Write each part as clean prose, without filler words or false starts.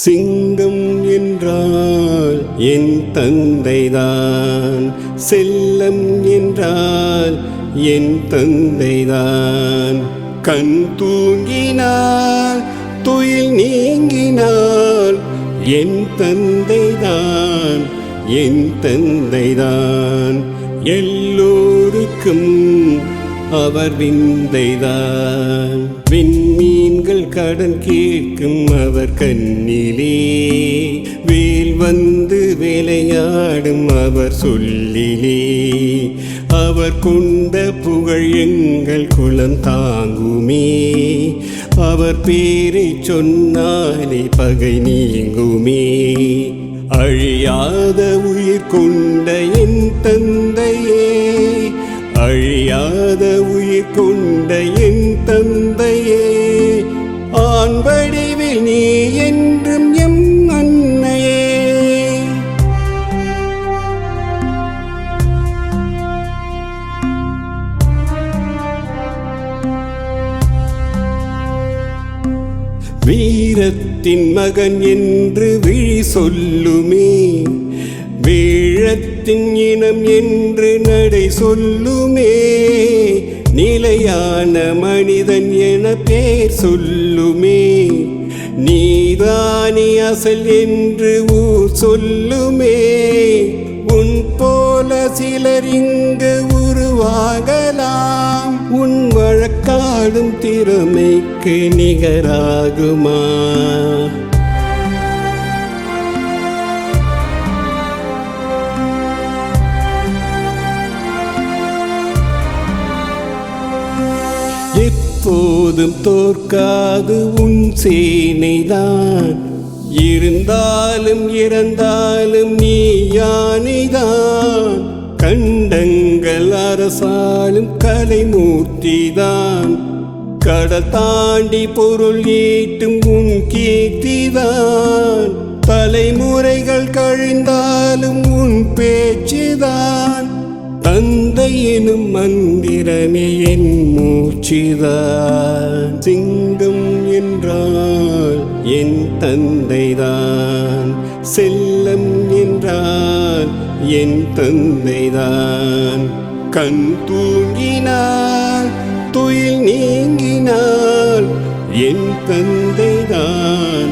சிங்கம் என்றால் என் தந்தைதான், செல்லம் என்றால் என் தந்தைதான். கண் தூங்கினால் துயில் நீங்கினால் என் தந்தைதான், என் தந்தைதான். எல்லோருக்கும் அவர் விந்தைதான். விண்மீன்கள் கடன் கேட்கும் அவர் கண்ணிலே, வேல் வந்து விளையாடும் அவர் சொல்லிலே. அவர் கொண்ட புகழ் எங்கள் குலம் தாங்குமே, அவர் பேரை சொன்னாலே பகை நீங்குமே. அழியாத உயிர் கொண்ட என் தந்தையே, அழியாத உயிர் கொண்ட என் தந்தையே. ஆண் வடிவில் நீ என்றும் எம் அன்னையே. வீரத்தின் மகன் என்று விழி சொல்லுமே, வீழத்தின் இனம் என்று நடை சொல்லுமே. நிலையான மனிதன் என பேர் சொல்லுமே, நீதானி அசல் என்று ஊர் சொல்லுமே. உன் போல சிலர் இங்கு உருவாகலாம், உன் வழக்காடும் திறமைக்கு நிகராகுமா? எப்போதும் தோற்காது உன் சேனைதான், இருந்தாலும் இறந்தாலும் நீ யானைதான். கண்டங்கள் அரசாலும் கலைமூர்த்திதான், கடல் தாண்டி பொருள் ஈட்டும் உன் கீர்த்திதான். தலைமுறைகள் கழிந்தாலும் உன் பேச்சுதான், தந்தை எனும் மந்திரமே என் மூச்சுதான். சிங்கம் என்றால் என் தந்தைதான், செல்லம் என்றால் என் தந்தைதான். கண் தூங்கினால் துயில் நீங்கினால் என் தந்தைதான்,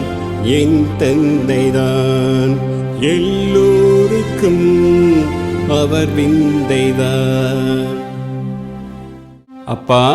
என் தந்தைதான். எல்லோருக்கும் அவர் விந்தைதான். அப்பா,